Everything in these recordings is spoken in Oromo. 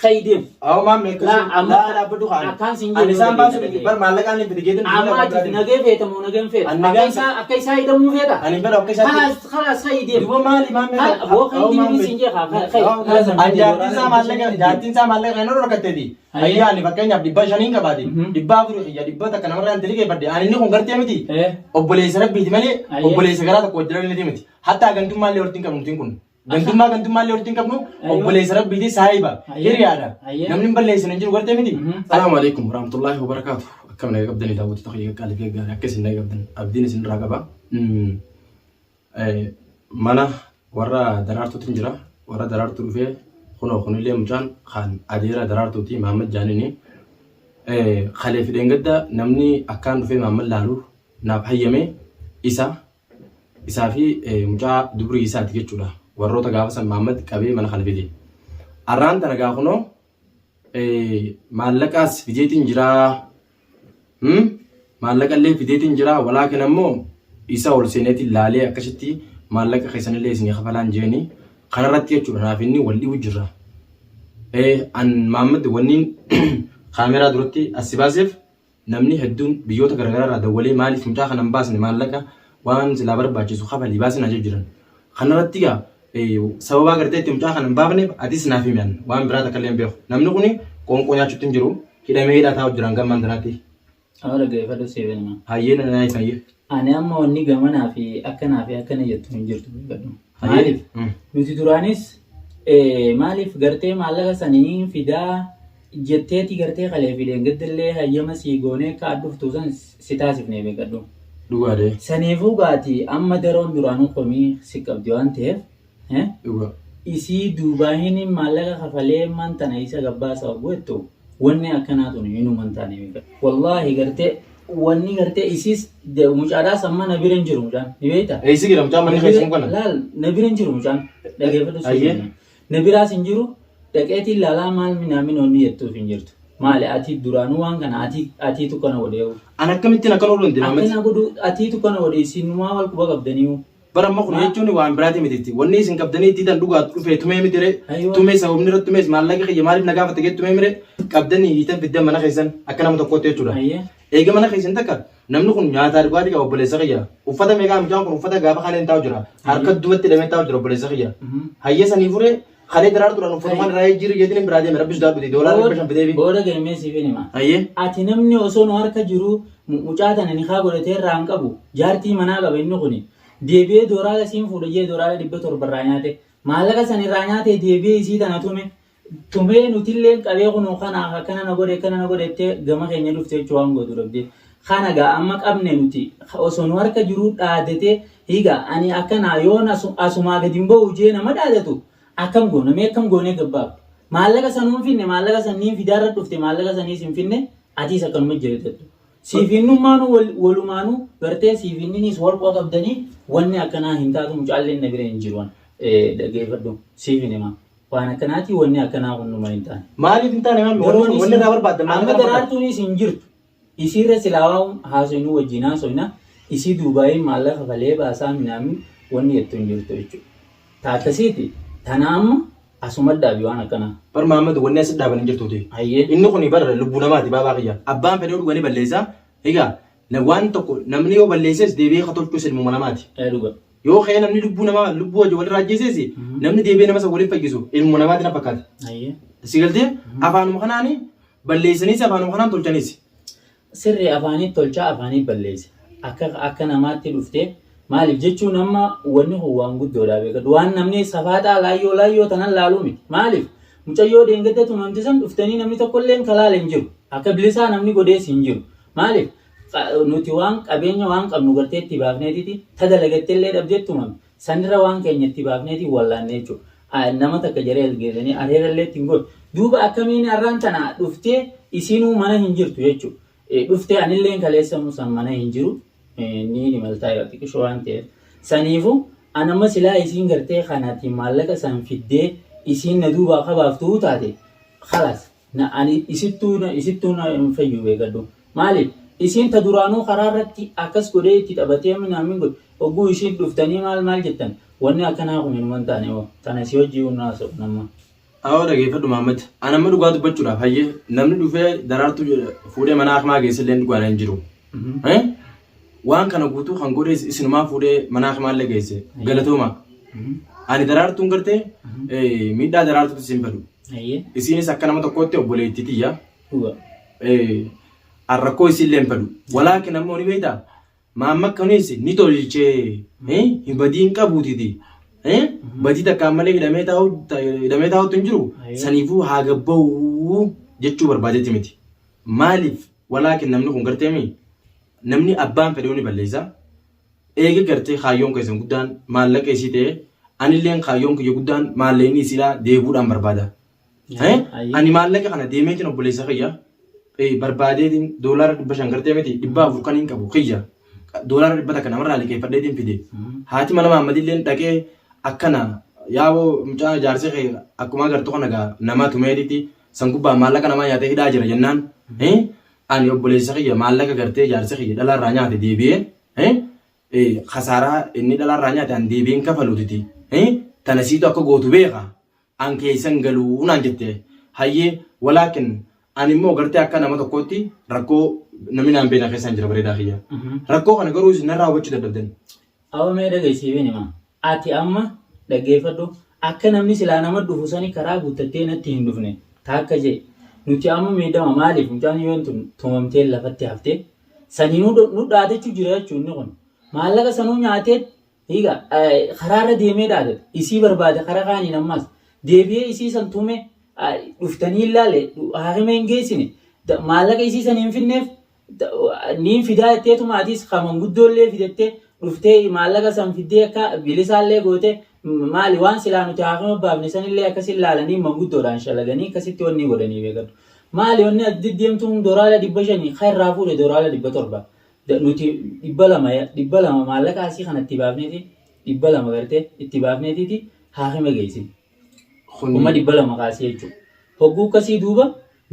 خيدم أو ما ملك لا بدو خان أكان سنجر أنا سام باس بر مالك أنا بدي أما نجيب فيتا مو نجيب فيتا أكيسا يدم مو فيتا أنا بدو أكيسا خلاص خيدم دو مالي ما ملك أبو خيدم سنجر خيد جاتين سام مالك أنا ركعت دي أيها اللي بكين يبدي باشانين كبادي دبا فرو يا دبا تكنا مرة أنت ليك بدي أنا نيكون قرتي أمتي أبولي سرب بيتي مالي أبولي سكرات كوجرا اللي تيمتي حتى أنتم مالي ورتين كم نتين كون أنتم مالي ورتين كم نو أبولي سرب بيتي سايبا كيري هذا نمني بلي سنجر قرتي أمتي السلام عليكم ورحمة الله وبركاته كم نيجي قبضني داود تخيل قال لي قال كيس نيجي قبضن أبديني سن راقبة mana warra darartu tinjira warra darartu dhufe khunillee mucaan khan adeera darartuuti Muhammad Jaanini khalee fideen gadda namni akkaan dhufe Muhammad laalu naaf hayyame isaa fi mucaa dubrii isaati jechuudha warroota gaafa san Muhammad qabee mana khala fide arraan tana gaa kunoo maallaqaas fideetiin jira maallaqallee fideetiin jira walaakin ammoo isa ol seeneetiin laalee akkasitti maallaqa keessanillee isin kafalaan jeeni kanarratti jechuudha naaf inni walii wajjirra an Muhammad wanniin kaameraa duratti as baaseef namni hedduun biyyoota garagaraa irraa dawwalee maaliif mucaa kana hin baasne maallaqa waan silaa barbaachisu kafalii baasina jiran kanarratti gaa sababa gartee itti mucaa kana hin baafne atis naaf himiyan waan biraa takka illee hin beeku namni kuni qoonqoo nyaachuutti hin jiru hidhamee hidhaa taa'u jiran gammaan tanaatti. Awwaala gaafadhu seebenima. Hayyee na fayyee. Ani amma wanni gamanaa fi akkana jettu hin jirtu beekadhu. Maaliif nuti duraanis maaliif gartee maallaqa sanii fidaa jetteeti gartee qalee fideen gaddallee hayyama sii goonee akka adduftuu san si taasifnee beekadhu. Dhugaadhe. Saniifuu gaati amma daroon duraanuu komii si qabdi waan ta'eef isii duubaahin maallaqa kafalee mantana isa gabbaasa bu'ettu wanni akkanaatu hinuman taane beekadhu. Wallaahi gartee wanni gartee isis mucaadhaa samma na biran jiru mucaan ni beektaa? Eessi gira mucaan manni keessan kana? Laal na biran jiru mucaan dhageeffadhu suuqii. Na biraas hin jiru dhaqeetiin laalaa maal minaamin onni jettuuf hin jirtu. Maali ati duraanuu waan kana atiitu kana godheewu. An akkamittiin akkana oolu hin dinamati? Akkana godhu atiitu kana godhe isinumaa wal quba qabdaniiwu. Bara amma kun jechuun waan biraati miti wanni isin qabdanii itti tan dhugaa dhufee tumee miti re tumee sababni irratti tumees maallaqa kiyya maaliif na gaafate gee tumee mire qabdanii hiitan fiddan mana keessan akka nama tokkootti jechuudha. Eega mana keessan takka namni kun nyaata dhugaatii qaba obboleessa kiyya uffata meeqaa mucaan kun uffata gaafa kaleen taa'u jira harka duubatti hidhamee taa'u jira obboleessa kiyya hayya sanii fure kalee daraartuudhaan uffatumaan irraa jijjiirri jeetiin biraa deeme rabbis daabite doolaara dhibba shan fideefi. Booda galmee siif hima. Ati namni osoo nu harka jiru mucaa tana ni haa godhatee irraa hin qabu jaartii manaa qaba inni kuni. Deebi'ee dooraala siin fuudhee dooraala 700 irraa nyaate maallaqa san irraa nyaate deebi'ee isii tana tumee nutillee qabee kunoo kana akkana na godhettee gama keenya dhufte jechuu waan gootu dhabdee kana gaa amma qabne nuti osoo nu harka jiruu dhaadatee higa ani akkana yoon asumaa gadi hin bahu jee nama dhaadatu akkam goonee gabbaaf maallaqa sanuun finne maallaqa saniin fidaarra dhufte maallaqa saniis hin finne atiis akkanuma jiretettu. Siifinnummaanu walumaanu gartee siifinninis walqoo qabdanii wanni akkanaa hin taatu mucaalleen na bira hin jiru dhageeffadhu siifinima waan akkanaati wanni akkanaa hunduma hin taane. Maaliif hin taane wanni irraa barbaadda amma daraartuunis hin jirtu isiirra silaawaa haasoinuu wajjin haasoina isii duubaayii maallaqa kafalee baasaa minaamin wanni jettu hin jirtu jechuudha. Taakkasiiti tana amma asuma daabii waan akkanaa. Bar Muhammad wanni as dhaaban hin jirtuuti. Inni kun bara lubbuu namaati baabaa kiyya. Abbaan fedhee dhuganii balleessaa. Egaa waan tokko namni yoo balleesses deebi'ee katolchuus ilmuma namaati. Yoo ka'ee namni lubbuu wajjin walirraa ajjeeses namni deebi'ee nama isa waliin fayyisu ilmuma namaati na fakkaata. Si galtee afaanuma kanaani balleessaniis afaanuma kanaan tolchanis. Sirrii afaanii tolchaa afaanii balleesse akka namaatti dhuftee maaliif jechuun amma wanni kun waan guddoodha beekatu waan namni safaaxaa laayyoo tanan laaluu miti maaliif mucayyoo deengaddatu namti san dhuftanii namni tokkolleen kalaale hin jiru akka bilisaa namni godees hin jiru maaliif nuti waan qabeenya waan qabnu gartee itti baafneetiti tadalagatteellee dhabdeettumame sanirra waan keenya itti baafneeti wallaannee jechuudha nama takka jaree elgeessanii areerallee ittiin godhu duuba akkamiin arraan tana dhuftee isinuu mana hin jirtu jechuudha dhuftee anilleen kaleessamu san mana hin jiru ni maltaa yoo xiqqishoo waan ta'eef saniifu anamma silaa isiin gartee kanaatiin maallaqa san fiddee isiin na duubaa qabaaftuu taate khalaas ani isittuu hin fayyu beekadhu maaliif isiin ta duraanuu karaa irratti akkas godhee itti taphatee minaamin godhe ogguu isiin dhuftanii maal jettan wanni akkanaa kun hinuman taane tana si hojii hunnaasa'u nama. Awwa dhaggeeffadhu Maammed. Ani amma dhugaa dubbachuudhaaf hayyee namni dhufee daraartuu fuudhee mana hakimaa geessillee dhugaan hin jiru. Waan kana guutuu kan godhe isinumaa fuudhee mana hakimaallee geesse galatooma. Ani daraartuun gartee miidhaa daraartuutti isin fedhu. Isinis akka nama tokkootti obboleettii tiyya. Arrakkoo isinillee hin fedhu. Walaakin ammoo ni beektaa? Maamma akkanis ni tolchee hin badiin qabuutiti. Badii takkaan malee hidhamee taa'utu hin jiru. Saniifuu haa gabba'uu jechuu barbaadetti miti. Maaliif walaakin namni kun garteemi namni abbaan fedhuu ni balleessa. Eega gartee kaayyoon keessan guddaan maallaqa isii ta'e anilleen kaayyoon kiyya guddaan maallaqni isiidhaa deebuudhaan barbaada. Ani maallaqa kana deemeetiin obboleessa kiyya barbaadeetiin doolaara 500 gartee miti 400 kan hin qabu kiyya. Doolaara 100 kan namarraa liqeeffadheetiin fide. Haati mana Maammadilleen dhaqee akkana yaaboo mucaa jaarsee kee akkuma agartu kana gaa nama tumeetitti san gubbaa maallaqa namaa nyaatee hidhaa jira jennaan ani obboleessa kiyya maallaqa gartee jaarsee kiyya dhalaarraa nyaate deebi'ee khasaaraa inni dhalaarraa nyaate an deebi'een kafaluutiti tana siitu akka gootu beeka an keessan galuu naan jette hayyee walaakin ani immoo gartee akka nama tokkootti rakkoo namni naan beena keessan jira bareedaa kiyya rakkoo kana garuu isin narraa hubachuu dadhabdan. Awwa mee dhageessiifin hima. Ati amma dhaggeeffadhu akka namni silaa nama dhufu sani karaa guuttattee natti hin dhufne taakka jee nuti amma miidhama maaliif mucaan yoo tumamtee lafatti haftee sanii nu dhaadachuu jira jechuun inni kun maallaqa sanuu nyaatee higa karaarra deemee dhaadate isii barbaade karaa kaaniin ammas deebi'ee isii san tume dhuftanii ilaale haakima hin geessine maallaqa isii san hin finneef niin fidaa jettee tumaatis qaban guddoollee fidattee dhuftee maallaqa san fiddee akka bilisaallee goote maali waan silaa nuti haakima baafne sanillee akkas ilaalanii manguddoodhaan shalaganii akkasitti wanni godhanii beekatu. Maali wanni addi deemtuun doolaara 500 kan irraa fuudhe doolaara 700 nuti 200 maallaqa asii kanatti baafneeti 200 gartee itti baafneetiiti haakima geessi. Kuma 200 kaasee jechuudha. Hogguu akkasii duuba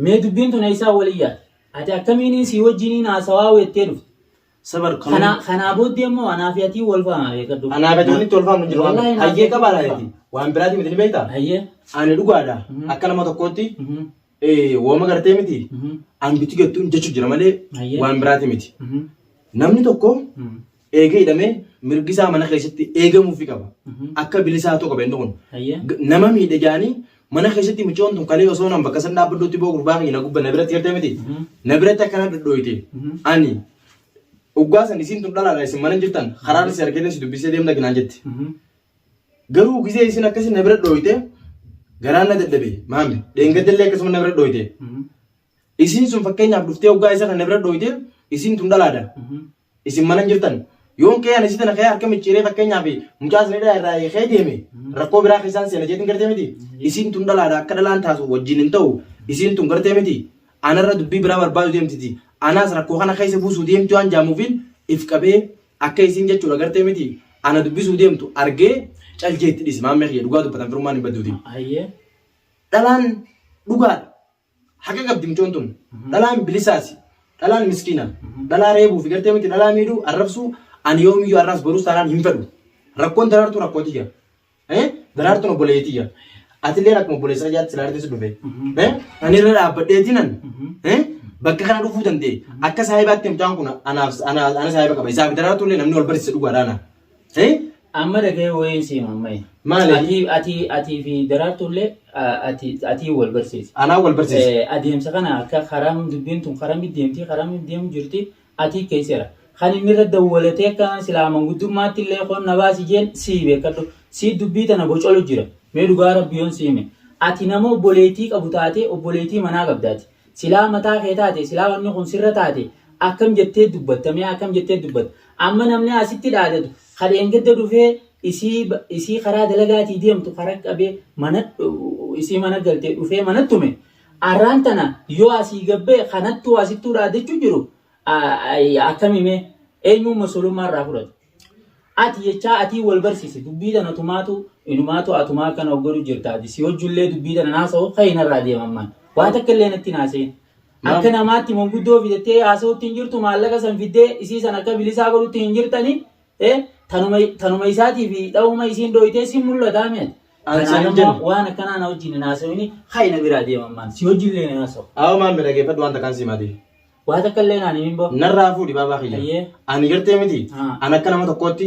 mee dubbiin tun isaa waliyyaa ati akkamiin si wajjiniin haasawaa weettee dhufte. Sabar kana booddee immoo anaaf yatii wal faana beekadhu. Anaaf yatii wal faana jiru. Hayyee qabaadha yatii. Waan biraati miti ni beektaa? Hayyee. Ani dhugaadha. Akka nama tokkootti wooma gartee miti. An biti gattuun jechuun jira malee waan biraati miti. Namni tokko eegee hidhamee mirgisaa mana keessatti eegamuufi qaba. Akka bilisaa tokko beeknu kun. Nama miidhagaanii mana keessatti michoon tun kalee osoo nan bakka san dhaabbadduutti boo gurbaa hin gubba na biratti gartee miti. Na biratti akkana dhadhooyite. Ani Uggaasan isin tun dhalaadha isin mana jirtan karaa isin argatan si dubbisee deemna ginaan jetti. Garuu gizee isin akkasii na bira dhooyite garaan na dadhabe maami dheengadallee akkasuma na bira dhooyite. Isin sun fakkeenyaaf dhuftee uggaa isa kan na bira dhooyite isin tun dhalaadha. Isin mana jirtan yoon kee ani sitan kee harka micciiree fakkeenyaaf mucaa sanidha irraa kee deeme rakkoo biraa keessaan seena jeetin gartee miti. Isin tun dhalaadha akka dhalaan taasu wajjin hin ta'u isin tun gartee miti anarra dubbii biraa barbaadu deemtiti. Anas rakkoo kana keessa buusuu deemtu waan jaamuufin if qabee akka isin jechuudha gartee miti ana dubbisuu deemtu argee caljeetti dhisi maammee kiyya dhugaa dubbatan firummaan hin badduuti. Dhalaan dhugaadha. Haqa qabdi michoon tun. Dhalaan bilisaasi. Dhalaan miskiina. Dhalaa reebuufi gartee miti dhalaa miidhuu arrabsuu ani yoomiyyuu arraas boruus taanaan hin fedhu. Rakkoon daraartuu rakkootiyya. Daraartuun obboleetiyya. Atillee akkuma obboleessa jaatti silaartiis dhufe. Ani irra dhaabbadheetinan. Bakka kana dhufuu danda'e akka saahibaatti mucaan kun ana saahiba qaba isaaf daraartuullee namni wal barsiise dhugaadhaana. Amma dhagee wayiin siima ammayya. Maali? Ati fi daraartuullee ati wal barsiise. Anaa wal barsiise. Adeemsa kana akka karaa dubbiin tun karaa deemti karaa deemu jirti ati keesseera. Kan inni irra dawwalatee akka silaaman guddummaatti illee qonna baasi jeen sii beekadhu sii dubbii tana bocolu jira mee dhugaa rabbiyoon siime ati nama obboleettii qabu taate obboleettii manaa qabdaati. Silaa mataa kee taate silaa wanni kun sirra taate akkam jettee dubbattamee akkam jettee dubbatta amma namni asitti dhaadatu kadheen gadda dhufee isii karaa dalagaatii deemtu karaa qabee mana isii mana galtee dhufee manattume arraan tana yoo asii gabbee kanattuu asittuu dhaadachuu jiru akkamime eenyuun masulummaa irraa fudhatu ati jechaa ati wal barsiise dubbii tana inumaatu atumaa kana godhu jirtaati si hojjullee dubbii tana naasa'u kayinarraa deemamman. Waan takka illee natti naaseen akka namaatti manguddoo fidattee haasa'utti hin jirtu maallaqa san fiddee isii san akka bilisaa godhutti hin jirtani tanuma isaatii fi dha'uma isiin dhooyitee si mul'ataa mi'ati waan akkanaa na wajjin naasawini hayna biraa deemamaan si wajjin illee naasawu. Awo maammi dhageeffadhu wanta kan simaati. Waa takka illee naan himin boo. Narraa fuudhi baabaa kiyya. Ani gartee miti. Ani akka nama tokkootti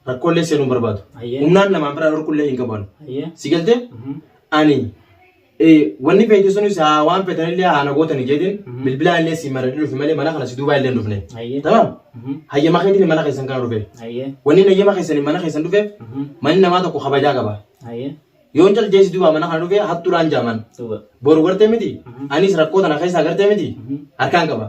rakkoolee seenuu barbaadu. Humnaan namaan biraa dhorkullee hin qaban. Si galtee? Ani wanni feete sunis waan feetanillee haana gootani jedhin bilbilaa illee si maradhi dhufi malee mana kana si duubaa illee hin dhufne. Tamam? Hayyama keetiin mana keessan kana dhufe. Wanni hayyama keessan mana keessan dhufe manni namaa tokko kabajaa qaba. Yoon jal'ee si duubaa mana kana dhufe hattuudhaan jaaman. Boru gartee miti. Anis rakkoo tana keessaa gartee miti. Harkaan qaba.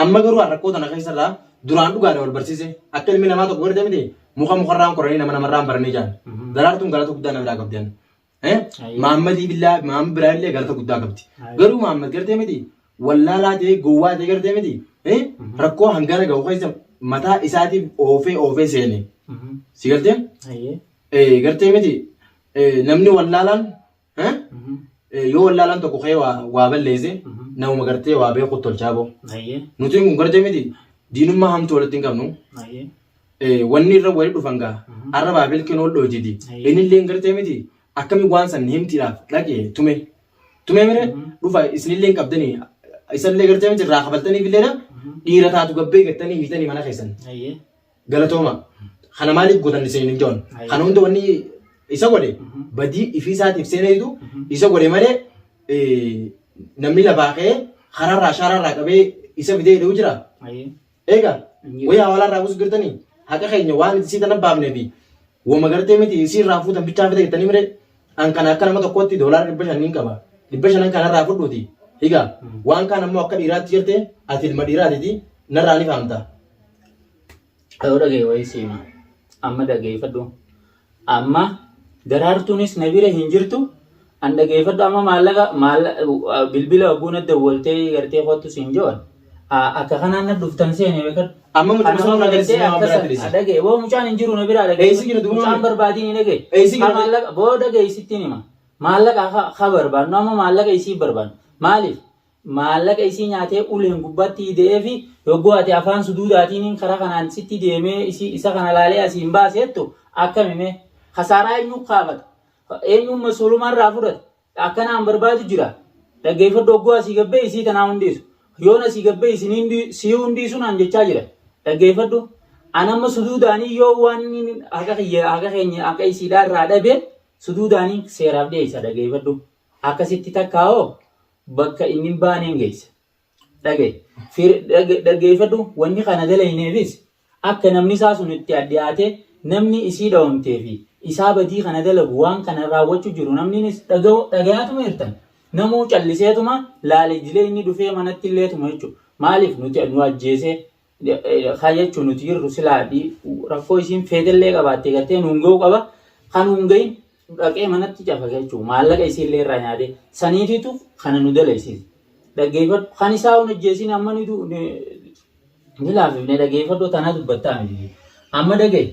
Amma garuu rakkoo tana keessarraa duraan dhugaadha wal barsiise. Akka ilmi namaa tokko gartee miti muka mukarraan qoranii nama namarraan baranii jaan. Daraartuun galata guddaa namaa qabdi. Maammadii billaa maamma biraa illee galata guddaa qabdi. Garuu maammad gartee miti wallaalaa ta'ee gowwaa ta'ee gartee miti rakkoo hangana gahu keessa mataa isaatiif oofee seene. Si gartee? Gartee miti namni wallaalaan yoo wallaalaan tokko ka'ee waa balleesse namuma gartee waa beeku tolchaa boo. Nuti kun gartee miti diinummaa hamtuu walitti hin qabnu. Wanni irra wali dhufan gaa har'a baabel kenoo dhootiti. Inni illee gartee miti akkami waan san himtiidhaaf dhaqee tume mire dhufa isinillee hin qabdanii isallee gartee miti irraa kabaltaniif illeedha dhiira taatu gabbee gattanii hiitanii mana keessan. Galatooma. Kana maaliif gootan isin hin joon? Kana hunda wanni isa godhe badii ifii isaatiif seeneetu isa godhe malee namni lafaa ka'ee karaarraa shaararraa qabee isa fidee hidhuu jira. Egaa wayyaa walaarraa buusu girtanii haqa keenya waan isii tan abbaafneefi wama gartee miti isii irraa fuutan bichaa fide jettanii mire an kana akka nama tokkotti doolaara 500 qaba. 500 kanarraa fudhuuti. Egaa waan kaan ammoo akka dhiiraatti jirte ati ilma dhiiraatiti narraa ni fahamta. Yoo dhagee wayii siima. Amma dhageeffadhu. Amma daraartuunis na bira hin jirtu. An dhageeffadhu amma maallaqa bilbila waggoon adda waltee gartee kottu siin joon. Akka kanaan na dhuftan seene beekadhu. Amma mucaan sun agarsiisa nama biraa tirisi. Dhagee woo mucaan hin jiru na biraa dhagee. Eessi jiru duuba. Mucaan barbaadiin hin dhagee. Eessi jiru. Maallaqa boo dhagee isittiin hima. Maallaqa ha barbaadnu amma maallaqa isii barbaadnu. Maaliif? Maallaqa isii nyaatee uleen gubbaatti hidhee fi yogguu ati afaan suduudaatiin karaa kanaan sitti deemee isa kana laalee asiin baaseettu akkamime kasaaraa eenyu kaafata. Eenyuun masulumarraa fudhata. Akkanaan barbaadu jira. Dhaggeeffadhu yogguu asii gabbee isii tanaa hundeessu. Yoon asii gabbee isin sii hundiisuun an jechaa jira. Dhaggeeffadhu. Anamma suduudaanii yoo waan haqa keenya akka isiidhaa irraa dhabee suduudaanii seeraaf dhiyeessa. Dhaggeeffadhu. Akkasitti takkaa'oo bakka inni baaneen geessa. Dhaggeeffadhu wanni kana dalayneefis akka namni isaa sun itti addaatee namni isii dhawamtee fi isaa badii kana dalagu waan kana raawwachuu jiru namninis dhagayaatuma hirtan. Namuu calliseetuma laale jilee inni dhufee manatti illeetuma jechuudha. Maaliif nuti nu ajjeesee jechuun nuti jirru silaadhii rakkoo isiin feetellee qabaattee gartee nuun ga'uu qaba. Kan nuun gahin dhaqee manatti cafa jechuudha. Maallaqa isiillee irraa nyaatee saniitiitu kana nu dalaysiisa. Dhaggeeffadhu kan isaa hun ajjeesiin amma ni laafifne dhaggeeffadhu tanaa dubbattaa miti. Amma dhagee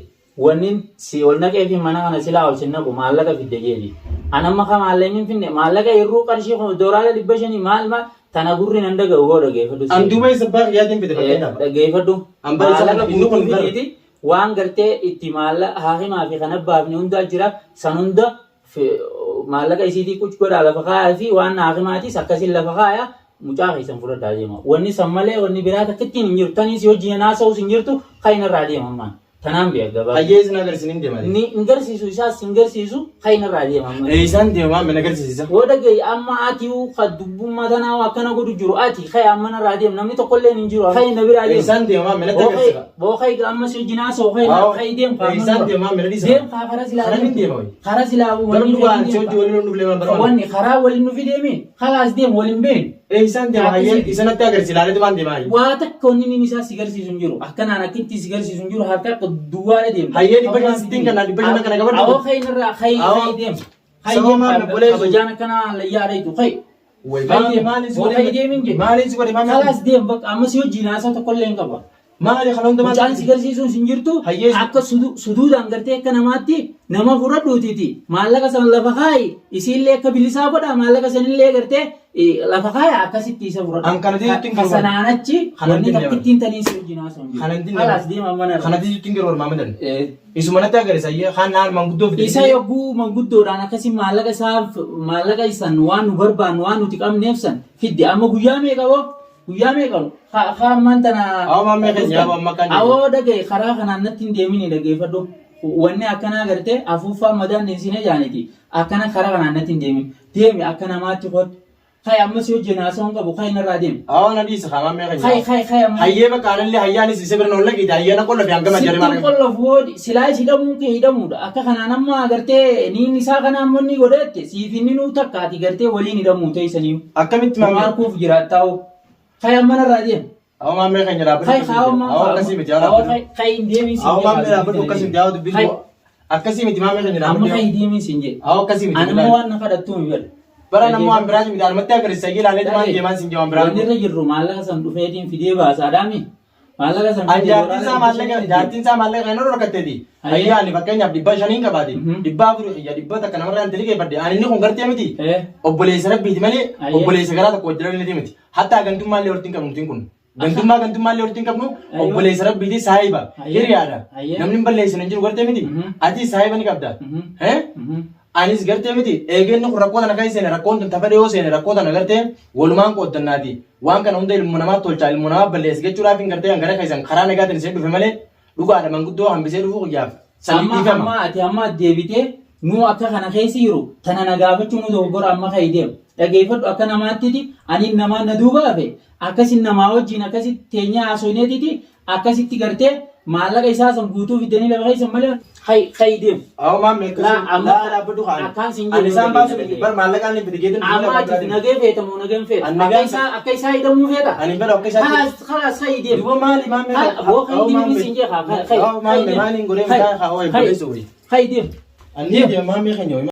wanni si ol naqee fi mana kana silaa ol sinnaqu maallaqa fidde jeeti. An amma ka maallaqni hin finne maallaqa irruu qarshii doolaara 500 maal tana gurri nan dhaga'u hoo dhaggeeffadhu. An duuba isa baaq yaatiin fide fakkeenyaaf. Dhaggeeffadhu. An bara isa kana binnu kun fideeti waan gartee itti maallaqa haakimaa fi kan abbaafne hundaa jira san hunda maallaqa isiitii quc godhaa lafa kaayaa fi waan haakimaatis akkasiin lafa kaayaa mucaa keessan fudhadhaa deema. Wanni san malee wanni biraa takkittiin hin jirtu tanis hojii naasa'us hin jirtu kan irraa deemamaan. Tanaan biya gabaa. Hayyee isin agarsiin deema. Ni agarsiisu isaas hin agarsiisu kan irraa deemamaan. Isaan deemaa mana agarsiisa. Yoo dhagaye amma ati dubbummaa tanaa akkana godhu jiru ati kan amma irraa deemu namni tokkollee hin jiru kan na biraa deemu. Isaan deemaa mana agarsiisa. Boo kan amma si hojii naasa'u kan deemu. Isaan deemaa mana dhiisa. Deemu karaa silaa. Karaa hin deema. Karaa silaa waliin waan si hojii waliin dhuflee waan barbaadu. Wanni karaa waliin nufi deemee kalaas deemu waliin beenu. Isaan deemaa hayyee isanatti agarsiisa laalee waan deemaa. Waa takka wanni inni isaa si agarsiisu hin jiru. Akkanaan akkitti si agarsiisu hin jiru harka duwwaa deemu. Hayyee dhibba shan sittiin kana dhibba shan kana qabadhu. Awoo kan irraa kan deemu. Hayyee maal kabajaan akkanaa layyaa dheetu kan. Maaliin si godhe maaliin kalaas deemu bakka amma si hojii naasaa tokkollee hin qaba. Maali kana hunda Mucaan si garsiisuun sin jirtu Hayyees. akka suduudhaan gartee akka namaatti nama fudhadhuutiti maallaqa san lafa kaayi isiillee akka bilisaa godha maallaqa sanillee gartee lafa kaaya akkasitti isa fudhadhu. An kana diitti hin Kasanaanachi wanni takkittiin tanii si wajjin haasa'u jiru. Kana diitti Halaas deema mana kana diitti hin garuu maamadan. Isuma natti agarsiisa iyyee kaan naan manguddoo fide. Isa yogguu manguddoodhaan akkasii maallaqa isan waan nu barbaannu waan nuti qabneef san fidde amma guyyaa meeqa boo? Guyyaa meeqa boo? Haa ammaan tana. Awwa maamee keenya yaa amma kan. Awwa dhagaye karaa kanaan natti hin deemini dhageeffadhu. Wanni akkana gartee afuuffaa madaan deemsine jaaniti. Akkana karaa kanaan natti hin deemin. Deemi akka namaatti hodhu. Kai amma si wajjin haasa'uun qabu kai narraa deemi. Awwa na dhiisa haa maamee keenya. Kai amma. Hayyee bakka aanallee hayyaanis isa bira noon lagiidha hayyeena qolla fi hangama jarri maal. Sittiin qolla fuudhi silaa is hidhamuun kee hidhamuudha. Akka kanaan amma gartee niin isaa kana ammoo ni godhette siif inni nuu takkaati gartee waliin hidhamuu ta'isanii. Akkamitti maamee. Maarkuuf jiraattaa'u. Kai amma narraa deemi. Awwa maamee keenya dhaabbatu. Kai kaawwammaa. Awwa akkasii miti yaa dhaabbatu. Kai hin deemin siin. Awwa maamee dhaabbatu akkasii miti yaa dubbisu. Akkasii miti maamee keenya dhaabbatu. Amma kai deemin siin jedhe. Awwa akkasii miti. Ani immoo waan na kadhattuu hin jedhu. Bara namuu waan biraa miti almatti agarsiisa ilaalee waan deemaan siin jawaan biraa. Wanni irra jirru maallaqa san dhufeetiin fidee baasaadhaami. Maallaqa san fidee jaartiin isaa maallaqa kan irra rakkatteeti. Ayyaani fakkeenyaaf 500 qabaate. 400 dhibba takka namarraa hin liqeeffadde. Ani inni kun gartee miti. Obboleessa rabbiiti malee obboleessa garaa tokko wajjira illee miti. Hatta gantummaallee walitti hin qabnu kun. Gantummaallee walitti hin qabnu obboleessa rabbiiti saahiba. Hiriyaadha. Namni hin balleessinu hin jiru gartee miti. Ati saahiba ni qabda. Anis gartee miti eegeenni kun rakkoo tana keessa rakkoon tun tafa dhiyoo seene rakkoo tana gartee walumaan qooddannaati waan kana hunda ilmu namaa tolchaa ilmu namaa balleessa jechuudhaaf hin gartee hangara keessan karaa nagaatiin ishee dhufe malee dhugaadha manguddoo hambisee dhufu guyyaaf. Amma deebitee nuu akka kana keessa jiru tana nagaafachuu nu dogoggora amma ka'ii deemu dhageeffadhu akka namaatti ani namaa na duuba hafe akkasiin namaa wajjin akkasitti teenyaa haasofneetiti akkasitti gartee maallaqa isaa san guutuu fidanii lafa keessan malee ka'ii deemu. Awwa maamee akkasii laa dhaabbatu haa. Akkaan siin Ani isaan baasu bar maallaqaan hin fidigeetin. Amma ati nagee feetamu nageen feeta. Akka isaa hidhamuu feeta. Ani bara akka isaa. Kalaas ka'ii deemu. Duba maali maamee. Boo ka'ii deemu siin jee haa. Awwa maamee maaliin godhee mucaa haa ooyee godhee suuri. Ka'ii deemu. Ani deemu maamee keenya.